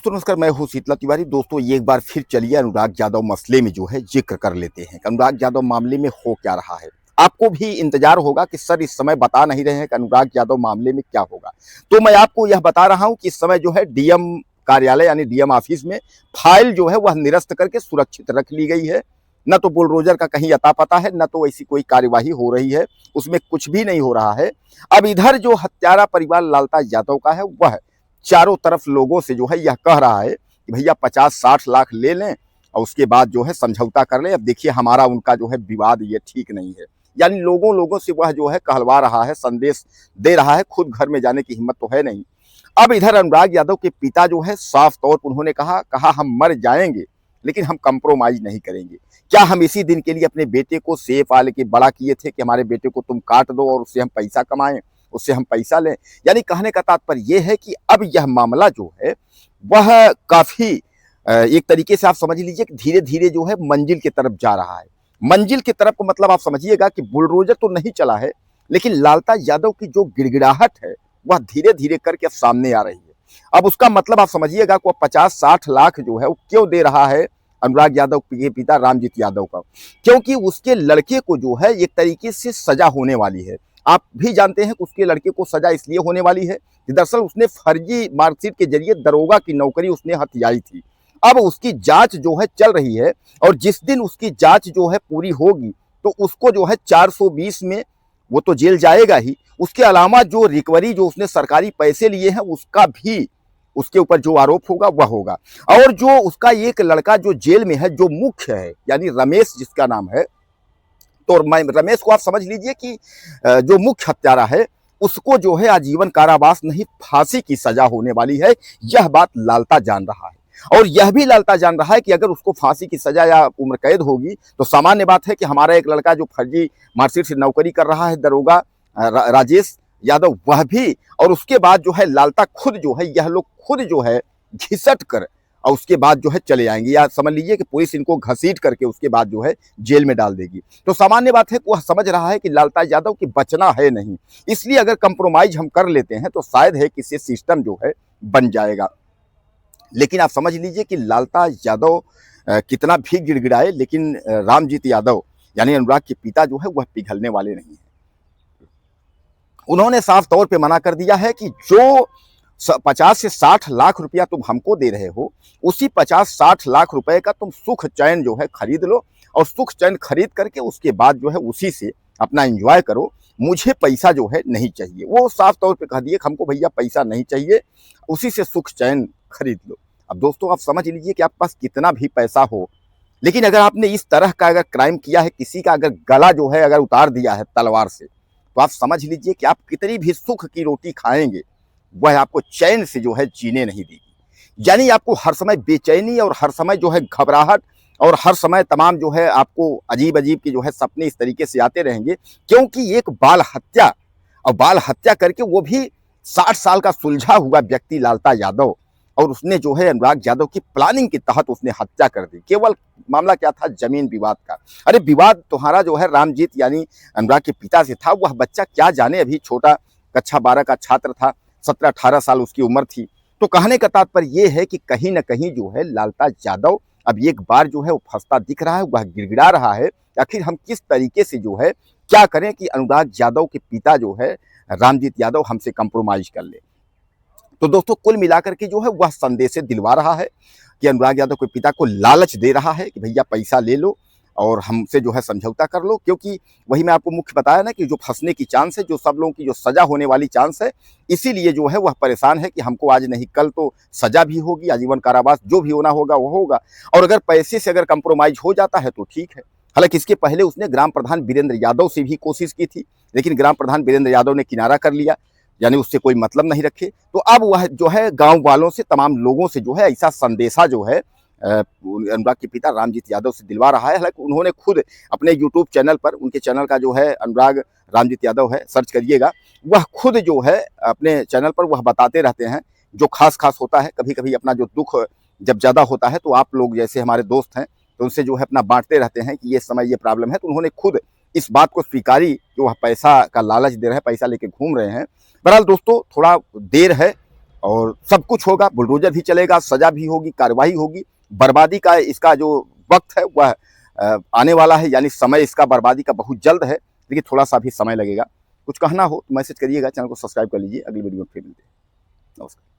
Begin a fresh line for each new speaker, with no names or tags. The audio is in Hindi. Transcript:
दोस्तों नमस्कार, मैं हूं शीतला तिवारी। दोस्तों एक बार फिर चलिए अनुराग यादव मसले में जो है जिक्र कर लेते हैं कि अनुराग यादव मामले में हो क्या रहा है। आपको भी इंतजार होगा कि सर इस समय बता नहीं रहे हैं कि अनुराग यादव मामले में क्या होगा। तो मैं आपको यह बता रहा हूं कि इस समय जो है डीएम कार्यालय यानी डीएम ऑफिस में फाइल जो है वह निरस्त करके सुरक्षित रख ली गई है। न तो बुलडोजर का कहीं अता पता है, न तो ऐसी कोई कार्यवाही हो रही है, उसमें कुछ भी नहीं हो रहा है। अब इधर जो हत्यारा परिवार लालता यादव का है वह चारों तरफ लोगों से जो है यह कह रहा है कि भैया 50-60 लाख ले लें और उसके बाद जो है समझौता कर लें। अब देखिए हमारा उनका जो है विवाद ये ठीक नहीं है, यानी लोगों से वह जो है कहलवा रहा है, संदेश दे रहा है। खुद घर में जाने की हिम्मत तो है नहीं। अब इधर अनुराग यादव के पिता जो है साफ तौर पर उन्होंने कहा हम मर जाएंगे लेकिन हम कंप्रोमाइज नहीं करेंगे। क्या हम इसी दिन के लिए अपने बेटे को सेफ वाले के बड़ा किए थे कि हमारे बेटे को तुम काट दो और उससे हम पैसा कमाएं, उससे हम पैसा लें। यानी कहने का तात्पर्य यह है कि अब यह मामला जो है वह काफी एक तरीके से आप समझ लीजिए कि धीरे धीरे जो है मंजिल की तरफ जा रहा है। मंजिल की तरफ को मतलब आप समझिएगा कि बुलडोजर तो नहीं चला है, लेकिन लालता यादव की जो गिड़गिड़ाहट है वह धीरे धीरे करके सामने आ रही है। अब उसका मतलब आप समझिएगा कि 50-60 लाख जो है वो क्यों दे रहा है अनुराग यादव के पिता रामजीत यादव का, क्योंकि उसके लड़के को जो है एक तरीके से सजा होने वाली है। आप भी जानते हैं कि उसके लड़के को सजा इसलिए होने वाली है कि दरअसल उसने फर्जी मार्कशीट के जरिए दरोगा की नौकरी उसने हथियाई थी। अब उसकी जांच जो है चल रही है और जिस दिन उसकी जांच जो है पूरी होगी तो उसको जो है 420 में वो तो जेल जाएगा ही। उसके अलावा जो रिकवरी जो उसने सरकारी पैसे लिए हैं उसका भी उसके ऊपर जो आरोप होगा वह होगा। और जो उसका एक लड़का जो जेल में है, जो मुख्य है यानी रमेश जिसका नाम है, तो रमेश को आप समझ लीजिए कि जो मुख्य हत्यारा है उसको जो है आजीवन कारावास नहीं फांसी की सजा होने वाली है। यह बात लालता जान रहा है और यह भी लालता जान रहा है कि अगर उसको फांसी की सजा या उम्र कैद होगी तो सामान्य बात है कि हमारा एक लड़का जो फर्जी मार्कशीट से नौकरी कर रहा है दरोगा राजेश यादव वह भी, और उसके बाद जो है लालता खुद जो है यह लोग खुद जो है घिसट कर और उसके बाद जो है चले आएंगे, या समझ लीजिए कि पुलिस इनको घसीट करके उसके बाद जो है जेल में डाल देगी। तो सामान्य बात है कि वह समझ रहा है कि लालता यादव की बचना है नहीं, इसलिए अगर कंप्रोमाइज हम कर लेते हैं तो शायद है कि सिस्टम जो है बन जाएगा। लेकिन आप समझ लीजिए कि लालता यादव कितना भी गिड़गिड़ाए लेकिन रामजीत यादव यानी अनुराग के पिता जो है वह पिघलने वाले नहीं है। उन्होंने साफ तौर पे मना कर दिया है कि जो 50 से 60 लाख रुपया तुम हमको दे रहे हो उसी 50-60 लाख रुपए का तुम सुख चैन जो है खरीद लो और सुख चैन खरीद करके उसके बाद जो है उसी से अपना एंजॉय करो, मुझे पैसा जो है नहीं चाहिए। वो साफ तौर पे कह दिए कि हमको भैया पैसा नहीं चाहिए, उसी से सुख चैन खरीद लो। अब दोस्तों आप समझ लीजिए कि आपके पास कितना भी पैसा हो, लेकिन अगर आपने इस तरह का अगर क्राइम किया है, किसी का अगर गला जो है अगर उतार दिया है तलवार से, तो आप समझ लीजिए कि आप कितनी भी सुख की रोटी खाएंगे वह आपको चैन से जो है जीने नहीं देगी। यानी आपको हर समय बेचैनी और हर समय जो है घबराहट और हर समय तमाम जो है आपको अजीब अजीब के जो है सपने इस तरीके से आते रहेंगे, क्योंकि एक बाल हत्या और बाल हत्या करके वो भी 60 साल का सुलझा हुआ व्यक्ति लालता यादव, और उसने जो है अनुराग यादव की प्लानिंग के तहत उसने हत्या कर दी। केवल मामला क्या था, जमीन विवाद का। अरे विवाद तुम्हारा जो है रामजीत यानी अनुराग के पिता से था। वह बच्चा क्या जाने, अभी छोटा कक्षा 12 का छात्र था, 17-18 साल उसकी उम्र थी। तो कहने का तात्पर्य यह है कि कहीं ना कहीं जो है लालता यादव अब एक बार जो है वो फंसता दिख रहा है, वह गिड़गिड़ा रहा है। आखिर हम किस तरीके से जो है क्या करें कि अनुराग यादव के पिता जो है रामजीत यादव हमसे कंप्रोमाइज कर ले। तो दोस्तों कुल मिलाकर के जो है वह संदेश दिलवा रहा है कि अनुराग यादव के पिता को लालच दे रहा है कि भैया पैसा ले लो और हमसे जो है समझौता कर लो, क्योंकि वही मैं आपको मुख्य बताया ना कि जो फंसने की चांस है, जो सब लोगों की जो सजा होने वाली चांस है, इसीलिए जो है वह परेशान है कि हमको आज नहीं कल तो सजा भी होगी, आजीवन कारावास जो भी होना होगा वो होगा। और अगर पैसे से अगर कंप्रोमाइज हो जाता है तो ठीक है। हालांकि इसके पहले उसने ग्राम प्रधान वीरेंद्र यादव से भी कोशिश की थी, लेकिन ग्राम प्रधान वीरेंद्र यादव ने किनारा कर लिया, यानी उससे कोई मतलब नहीं रखे। तो अब वह जो है गांव वालों से, तमाम लोगों से जो है ऐसा संदेशा जो है अनुराग के पिता रामजीत यादव से दिलवा रहा है। हालांकि उन्होंने खुद अपने यूट्यूब चैनल पर, उनके चैनल का जो है अनुराग रामजीत यादव है, सर्च करिएगा, वह खुद जो है अपने चैनल पर वह बताते रहते हैं जो खास होता है। कभी कभी अपना जो दुख जब ज़्यादा होता है तो आप लोग जैसे हमारे दोस्त हैं तो उनसे जो है अपना बांटते रहते हैं कि ये समय ये प्रॉब्लम है। तो उन्होंने खुद इस बात को स्वीकारी कि वह पैसा का लालच दे रहे हैं, पैसा लेके घूम रहे हैं। बहरहाल दोस्तों थोड़ा देर है और सब कुछ होगा, बुलडोजर भी चलेगा, सजा भी होगी, कार्रवाई होगी। बर्बादी का इसका जो वक्त है वह आने वाला है, यानी समय इसका बर्बादी का बहुत जल्द है, लेकिन थोड़ा सा भी समय लगेगा। कुछ कहना हो तो मैसेज करिएगा, चैनल को सब्सक्राइब कर लीजिए। अगली वीडियो में फिर मिलते हैं। नमस्कार।